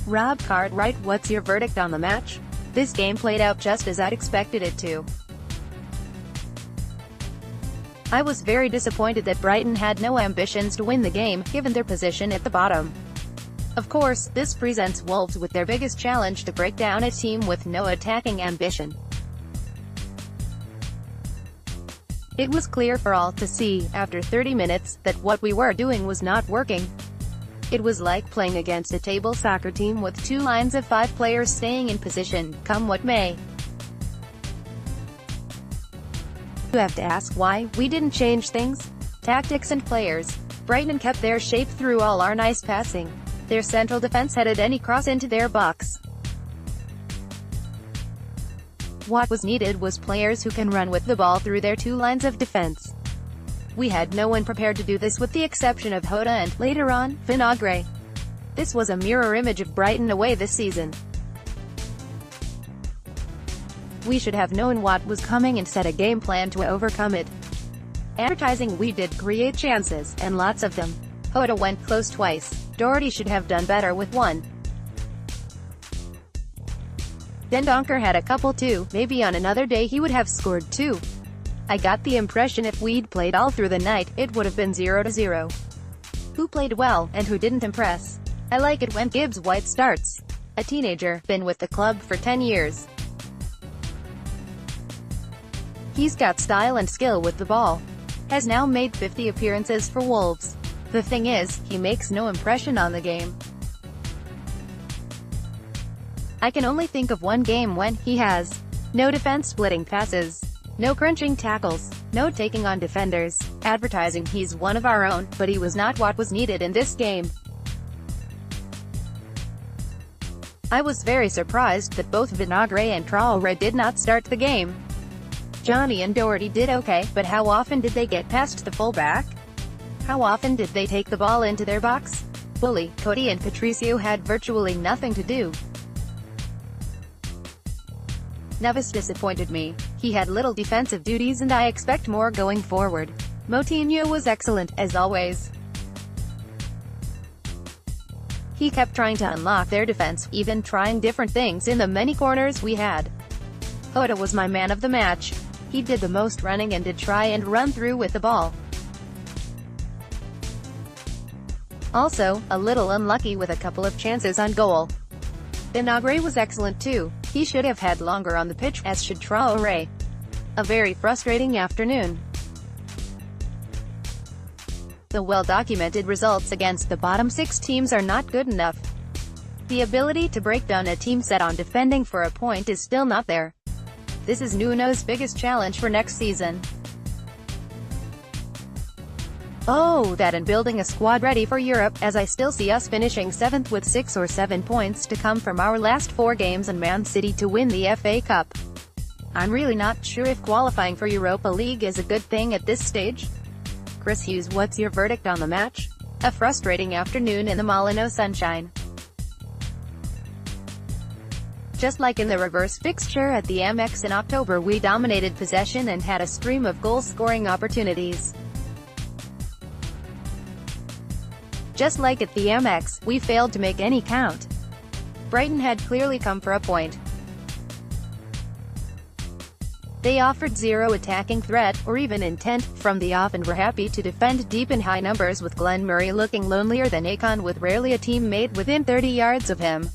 Rob Cartwright, what's your verdict on the match? This game played out just as I'd expected it to. I was very disappointed that Brighton had no ambitions to win the game, given their position at the bottom. Of course, this presents Wolves with their biggest challenge to break down a team with no attacking ambition. It was clear for all to see, after 30 minutes, that what we were doing was not working. It was like playing against a table soccer team with 2 lines of 5 players staying in position, come what may. You have to ask why we didn't change things. Tactics and players. Brighton kept their shape through all our nice passing. Their central defense headed any cross into their box. What was needed was players who can run with the ball through their 2 lines of defense. We had no one prepared to do this with the exception of Hoda and, later on, Vinagre. This was a mirror image of Brighton away this season. We should have known what was coming and set a game plan to overcome it. Advertising, we did create chances, and lots of them. Hoda went close twice. Doherty should have done better with 1. Dendoncker had a couple too, maybe on another day he would have scored 2. I got the impression if we'd played all through the night, it would have been 0-0. Who played well, and who didn't impress? I like it when Gibbs White starts. A teenager, been with the club for 10 years. He's got style and skill with the ball. Has now made 50 appearances for Wolves. The thing is, he makes no impression on the game. I can only think of one game when he has no defense splitting passes, no crunching tackles, no taking on defenders. Advertising, he's one of our own, but he was not what was needed in this game. I was very surprised that both Vinagre and Cartwright did not start the game. Johnny and Doherty did okay, but how often did they get past the fullback? How often did they take the ball into their box? Bully, Cody and Patricio had virtually nothing to do. Neves disappointed me. He had little defensive duties and I expect more going forward. Moutinho was excellent, as always. He kept trying to unlock their defense, even trying different things in the many corners we had. Hoda was my man of the match. He did the most running and did try and run through with the ball. Also, a little unlucky with a couple of chances on goal. Vinagre was excellent too. He should have had longer on the pitch, as should Traoré. A very frustrating afternoon. The well-documented results against the bottom 6 teams are not good enough. The ability to break down a team set on defending for a point is still not there. This is Nuno's biggest challenge for next season. Oh, that and building a squad ready for Europe, as I still see us finishing 7th with 6 or 7 points to come from our last 4 games and Man City to win the FA Cup. I'm really not sure if qualifying for Europa League is a good thing at this stage. Chris Hughes, what's your verdict on the match? A frustrating afternoon in the Molino sunshine. Just like in the reverse fixture at the Amex in October, we dominated possession and had a stream of goal-scoring opportunities. Just like at the Amex, we failed to make any count. Brighton had clearly come for a point. They offered zero attacking threat, or even intent, from the off and were happy to defend deep in high numbers with Glenn Murray looking lonelier than Akon with rarely a teammate within 30 yards of him.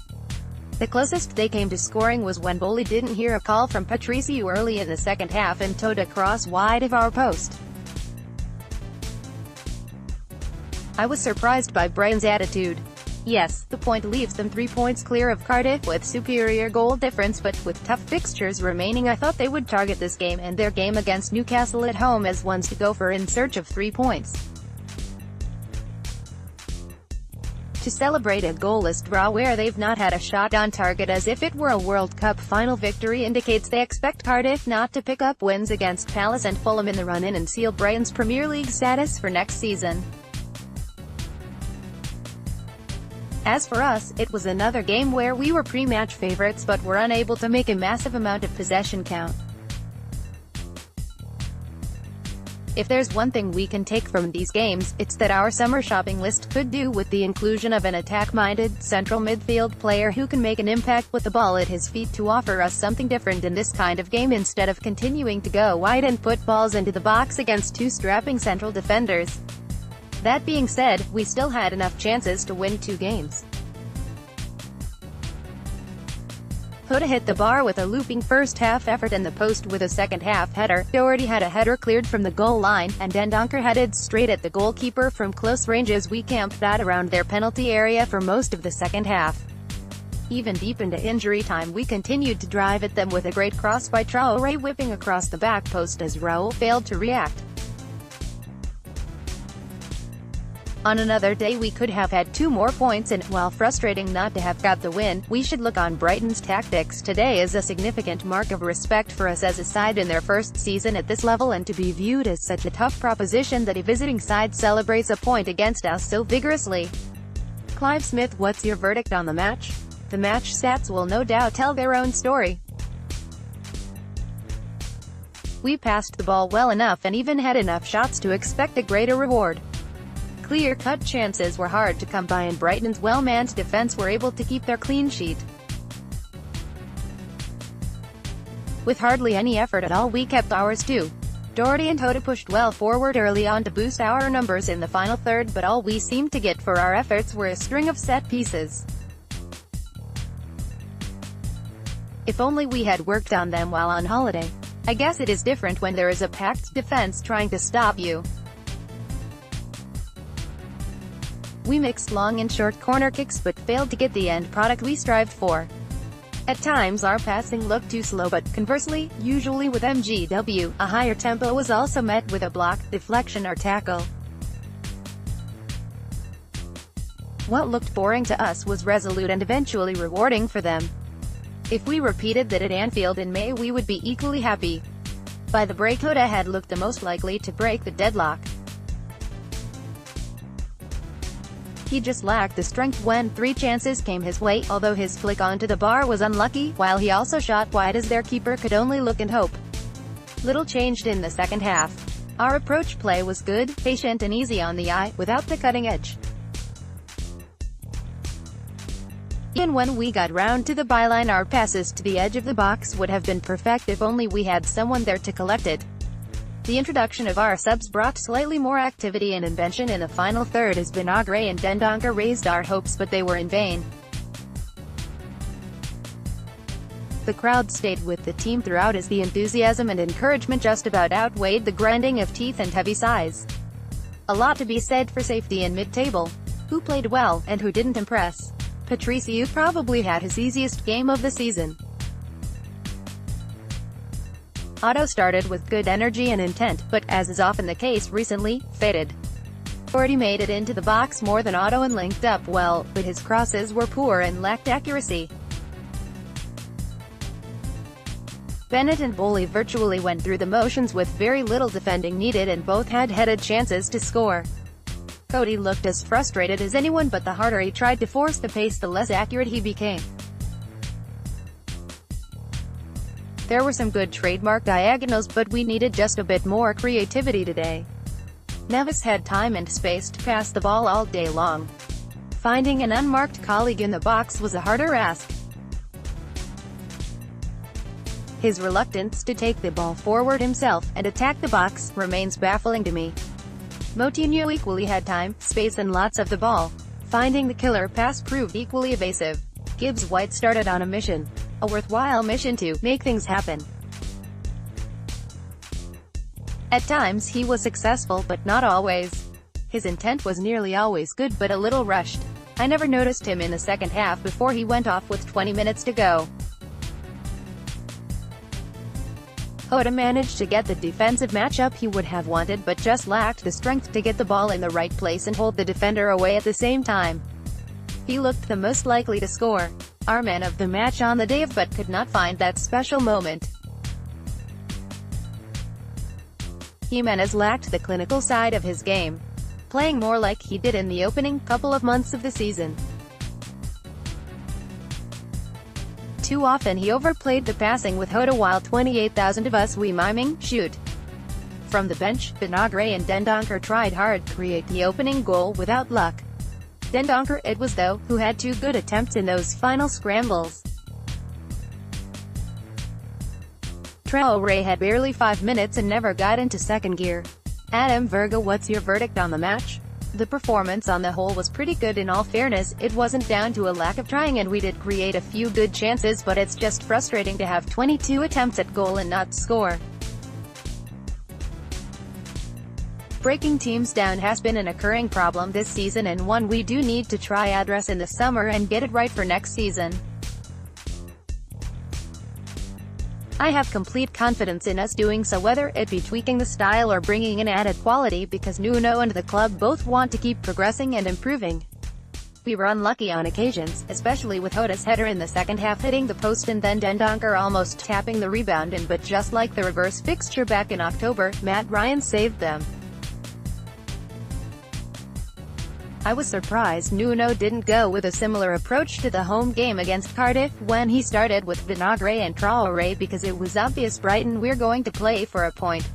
The closest they came to scoring was when Boli didn't hear a call from Patricio early in the second half and towed a cross wide of our post. I was surprised by Brighton's attitude. Yes, the point leaves them 3 points clear of Cardiff with superior goal difference, but with tough fixtures remaining I thought they would target this game and their game against Newcastle at home as ones to go for in search of 3 points. To celebrate a goalless draw where they've not had a shot on target as if it were a World Cup final victory indicates they expect Cardiff not to pick up wins against Palace and Fulham in the run-in and seal Brighton's Premier League status for next season. As for us, it was another game where we were pre-match favorites but were unable to make a massive amount of possession count. If there's one thing we can take from these games, it's that our summer shopping list could do with the inclusion of an attack-minded, central midfield player who can make an impact with the ball at his feet to offer us something different in this kind of game instead of continuing to go wide and put balls into the box against two strapping central defenders. That being said, we still had enough chances to win 2 games. Hoda hit the bar with a looping first-half effort and the post with a second-half header. Doherty had a header cleared from the goal line, and Dendoncker headed straight at the goalkeeper from close range as we camped that around their penalty area for most of the second half. Even deep into injury time we continued to drive at them with a great cross by Traoré whipping across the back post as Raul failed to react. On another day we could have had 2 more points and, while frustrating not to have got the win, we should look on Brighton's tactics today as a significant mark of respect for us as a side in their first season at this level and to be viewed as such a tough proposition that a visiting side celebrates a point against us so vigorously. Clive Smith, what's your verdict on the match? The match stats will no doubt tell their own story. We passed the ball well enough and even had enough shots to expect a greater reward. Clear-cut chances were hard to come by and Brighton's well-manned defence were able to keep their clean sheet. With hardly any effort at all we kept ours too. Doherty and Hoda pushed well forward early on to boost our numbers in the final third, but all we seemed to get for our efforts were a string of set pieces. If only we had worked on them while on holiday. I guess it is different when there is a packed defence trying to stop you. We mixed long and short corner kicks but failed to get the end product we strived for. At times our passing looked too slow but, conversely, usually with MGW, a higher tempo was also met with a block, deflection or tackle. What looked boring to us was resolute and eventually rewarding for them. If we repeated that at Anfield in May we would be equally happy. By the break Hoda had looked the most likely to break the deadlock. He just lacked the strength when 3 chances came his way, although his flick onto the bar was unlucky, while he also shot wide as their keeper could only look and hope. Little changed in the second half. Our approach play was good, patient and easy on the eye, without the cutting edge. Even when we got round to the byline our passes to the edge of the box would have been perfect if only we had someone there to collect it. The introduction of our subs brought slightly more activity and invention in the final third as Vinagre and Dendoncker raised our hopes but they were in vain. The crowd stayed with the team throughout as the enthusiasm and encouragement just about outweighed the grinding of teeth and heavy sighs. A lot to be said for safety in mid-table. Who played well, and who didn't impress? Patricio probably had his easiest game of the season. Otto started with good energy and intent, but, as is often the case recently, faded. Doherty made it into the box more than Otto and linked up well, but his crosses were poor and lacked accuracy. Bennett and Bowley virtually went through the motions with very little defending needed and both had headed chances to score. Cody looked as frustrated as anyone, but the harder he tried to force the pace the less accurate he became. There were some good trademark diagonals but we needed just a bit more creativity today. Neves had time and space to pass the ball all day long. Finding an unmarked colleague in the box was a harder ask. His reluctance to take the ball forward himself and attack the box remains baffling to me. Moutinho equally had time, space and lots of the ball. Finding the killer pass proved equally evasive. Gibbs White started on a mission. A worthwhile mission to make things happen. At times he was successful but not always. His intent was nearly always good but a little rushed. I never noticed him in the second half before he went off with 20 minutes to go. Hoda managed to get the defensive matchup he would have wanted but just lacked the strength to get the ball in the right place and hold the defender away at the same time. He looked the most likely to score. Our man of the match on the day but could not find that special moment. Jimenez lacked the clinical side of his game, playing more like he did in the opening couple of months of the season. Too often he overplayed the passing with Hoda while 28,000 of us we miming, shoot, From the bench, Vinagre and Dendoncker tried hard to create the opening goal without luck. Dendoncker, it was though, who had 2 good attempts in those final scrambles. Traoré had barely 5 minutes and never got into second gear. Adam Virgo, what's your verdict on the match? The performance on the whole was pretty good. In all fairness, it wasn't down to a lack of trying and we did create a few good chances, but it's just frustrating to have 22 attempts at goal and not score. Breaking teams down has been an occurring problem this season and one we do need to try address in the summer and get it right for next season. I have complete confidence in us doing so, whether it be tweaking the style or bringing in added quality, because Nuno and the club both want to keep progressing and improving. We were unlucky on occasions, especially with Hoda's header in the second half hitting the post and then Dendoncker almost tapping the rebound in, but just like the reverse fixture back in October, Matt Ryan saved them. I was surprised Nuno didn't go with a similar approach to the home game against Cardiff when he started with Vinagre and Traoré, because it was obvious Brighton we're going to play for a point.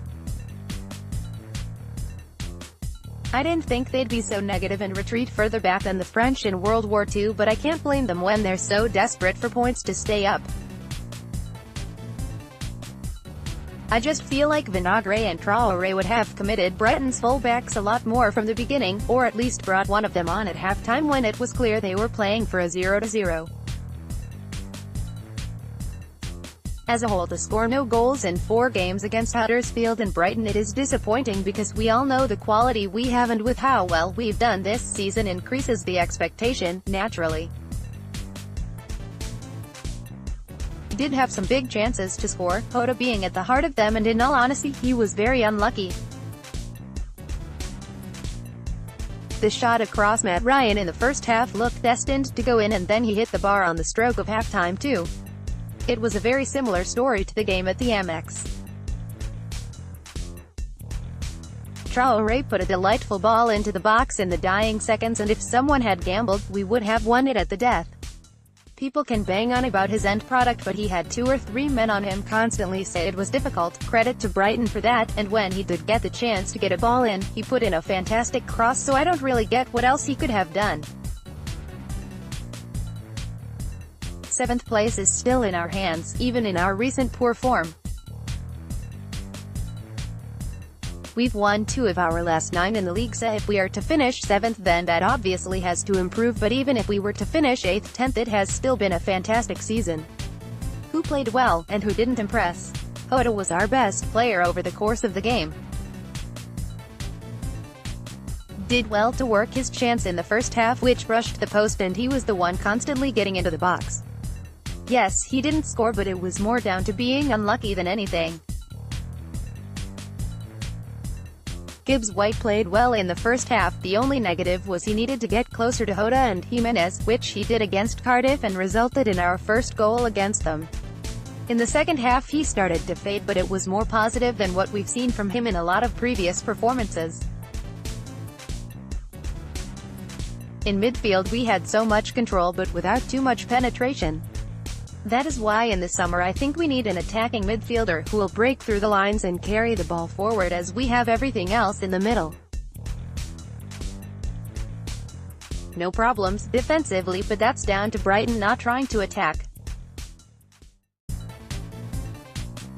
I didn't think they'd be so negative and retreat further back than the French in World War II, but I can't blame them when they're so desperate for points to stay up. I just feel like Vinagre and Traoré would have committed Brighton's fullbacks a lot more from the beginning, or at least brought one of them on at halftime when it was clear they were playing for a 0-0. As a whole, to score no goals in 4 games against Huddersfield and Brighton, it is disappointing because we all know the quality we have, and with how well we've done this season increases the expectation, naturally. Did have some big chances to score, Hoda being at the heart of them, and in all honesty, he was very unlucky. The shot across Matt Ryan in the first half looked destined to go in, and then he hit the bar on the stroke of halftime too. It was a very similar story to the game at the Amex. Traoré put a delightful ball into the box in the dying seconds, and if someone had gambled, we would have won it at the death. People can bang on about his end product, but he had 2 or 3 men on him constantly, so it was difficult. Credit to Brighton for that, and when he did get the chance to get a ball in, he put in a fantastic cross, so I don't really get what else he could have done. 7th place is still in our hands, even in our recent poor form. We've won 2 of our last 9 in the league, so if we are to finish 7th, then that obviously has to improve, but even if we were to finish 8th, 10th, it has still been a fantastic season. Who played well, and who didn't impress? Hoda was our best player over the course of the game. Did well to work his chance in the first half, which brushed the post, and he was the one constantly getting into the box. Yes, he didn't score, but it was more down to being unlucky than anything. Gibbs-White played well in the first half. The only negative was he needed to get closer to Hoda and Jimenez, which he did against Cardiff and resulted in our first goal against them. In the second half he started to fade, but it was more positive than what we've seen from him in a lot of previous performances. In midfield we had so much control but without too much penetration. That is why in the summer I think we need an attacking midfielder, who will break through the lines and carry the ball forward, as we have everything else in the middle. No problems defensively, but that's down to Brighton not trying to attack.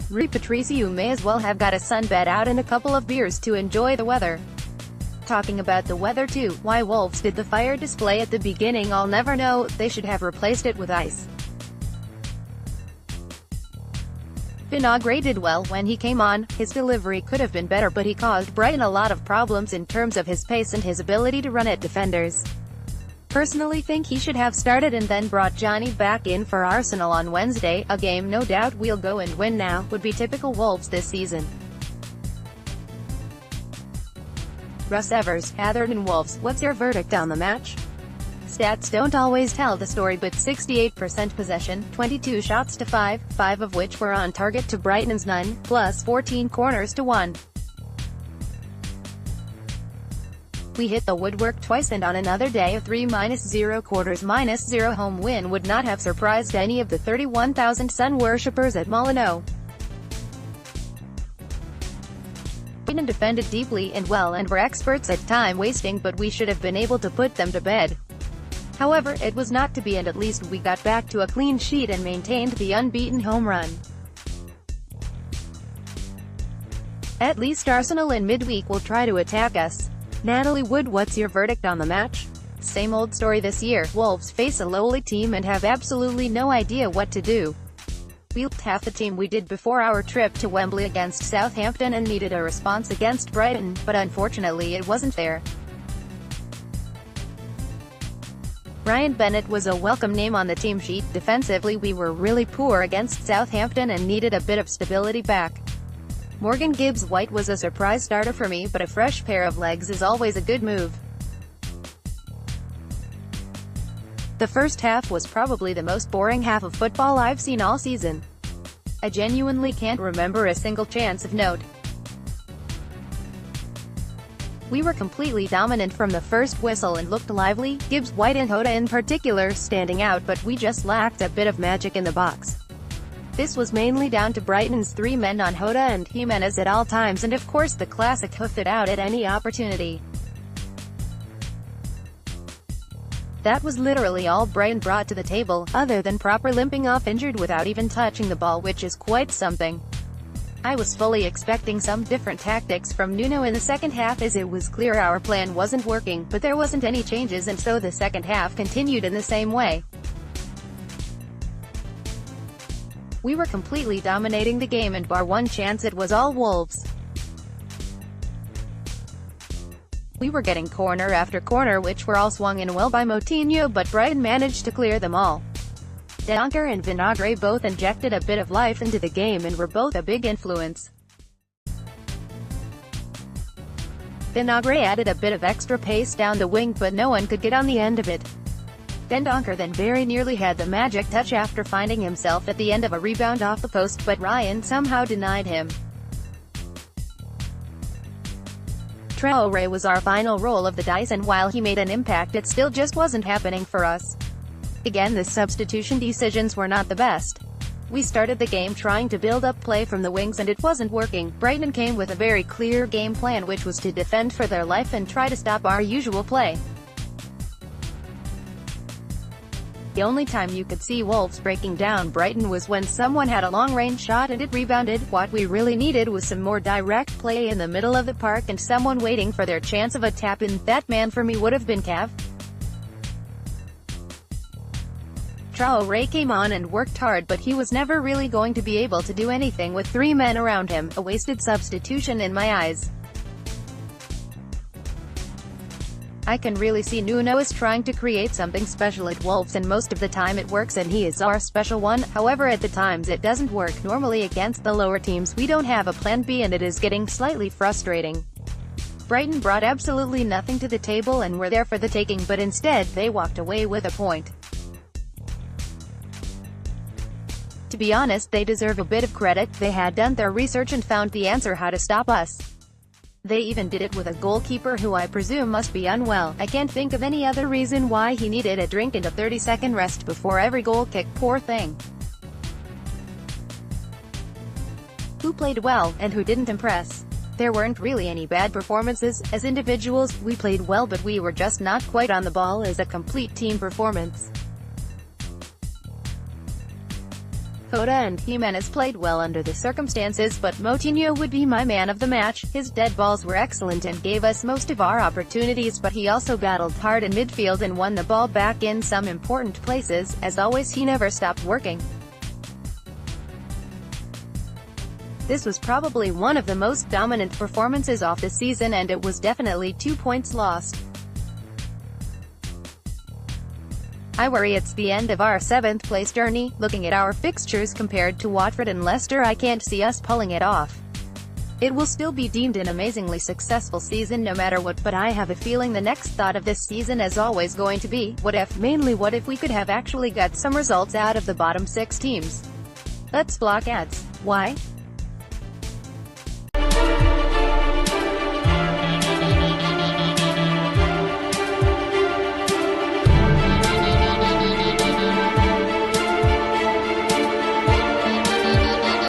Rui Patricio may as well have got a sunbed out and a couple of beers to enjoy the weather. Talking about the weather too, why Wolves did the fire display at the beginning I'll never know. They should have replaced it with ice. Vinagre did well when he came on. His delivery could have been better, but he caused Brighton a lot of problems in terms of his pace and his ability to run at defenders. Personally think he should have started and then brought Johnny back in for Arsenal on Wednesday, a game no doubt we'll go and win now, would be typical Wolves this season. Russ Evers, Atherton Wolves, what's your verdict on the match? Stats don't always tell the story, but 68% possession, 22 shots to 5 of which were on target to Brighton's none, plus 14 corners to 1. We hit the woodwork twice, and on another day a 3-0 quarters -0 home win would not have surprised any of the 31,000 Sun worshippers at Molineux. Brighton defended deeply and well and were experts at time wasting, but we should have been able to put them to bed. However, it was not to be, and at least we got back to a clean sheet and maintained the unbeaten home run. At least Arsenal in midweek will try to attack us. Natalie Wood, what's your verdict on the match? Same old story this year. Wolves face a lowly team and have absolutely no idea what to do. We looked half the team we did before our trip to Wembley against Southampton and needed a response against Brighton, but unfortunately it wasn't there. Ryan Bennett was a welcome name on the team sheet. Defensively we were really poor against Southampton and needed a bit of stability back. Morgan Gibbs-White was a surprise starter for me, but a fresh pair of legs is always a good move. The first half was probably the most boring half of football I've seen all season. I genuinely can't remember a single chance of note. We were completely dominant from the first whistle and looked lively, Gibbs-White and Hoda in particular standing out, but we just lacked a bit of magic in the box. This was mainly down to Brighton's three men on Hoda and Jimenez at all times, and of course the classic hoof it out at any opportunity. That was literally all Brighton brought to the table, other than proper limping off injured without even touching the ball, which is quite something. I was fully expecting some different tactics from Nuno in the second half, as it was clear our plan wasn't working, but there wasn't any changes, and so the second half continued in the same way. We were completely dominating the game, and bar one chance it was all Wolves. We were getting corner after corner which were all swung in well by Moutinho, but Brighton managed to clear them all. Donker and Vinagre both injected a bit of life into the game and were both a big influence. Vinagre added a bit of extra pace down the wing, but no one could get on the end of it. Then Donker very nearly had the magic touch after finding himself at the end of a rebound off the post, but Ryan somehow denied him. Traoré was our final roll of the dice, and while he made an impact it still just wasn't happening for us. Again, the substitution decisions were not the best. We started the game trying to build up play from the wings and it wasn't working. Brighton came with a very clear game plan, which was to defend for their life and try to stop our usual play. The only time you could see Wolves breaking down Brighton was when someone had a long-range shot and it rebounded. What we really needed was some more direct play in the middle of the park and someone waiting for their chance of a tap-in. That man for me would have been Cav. Traoré came on and worked hard, but he was never really going to be able to do anything with three men around him. A wasted substitution in my eyes. I can really see Nuno is trying to create something special at Wolves, and most of the time it works and he is our special one. However, at the times it doesn't work. Normally against the lower teams we don't have a plan B, and it is getting slightly frustrating. Brighton brought absolutely nothing to the table and were there for the taking, but instead they walked away with a point. To be honest, they deserve a bit of credit. They had done their research and found the answer how to stop us. They even did it with a goalkeeper who I presume must be unwell. I can't think of any other reason why he needed a drink and a 30-second rest before every goal kick. Poor thing. Who played well, and who didn't impress? There weren't really any bad performances. As individuals, we played well, but we were just not quite on the ball as a complete team performance. Hoda and Jimenez played well under the circumstances, but Moutinho would be my man of the match. His dead balls were excellent and gave us most of our opportunities, but he also battled hard in midfield and won the ball back in some important places. As always, he never stopped working. This was probably one of the most dominant performances of the season, and it was definitely 2 points lost. I worry it's the end of our 7th place journey. Looking at our fixtures compared to Watford and Leicester, I can't see us pulling it off. It will still be deemed an amazingly successful season no matter what, but I have a feeling the next thought of this season is always going to be, what if? Mainly what if we could have actually got some results out of the bottom 6 teams. Let's block ads. Why?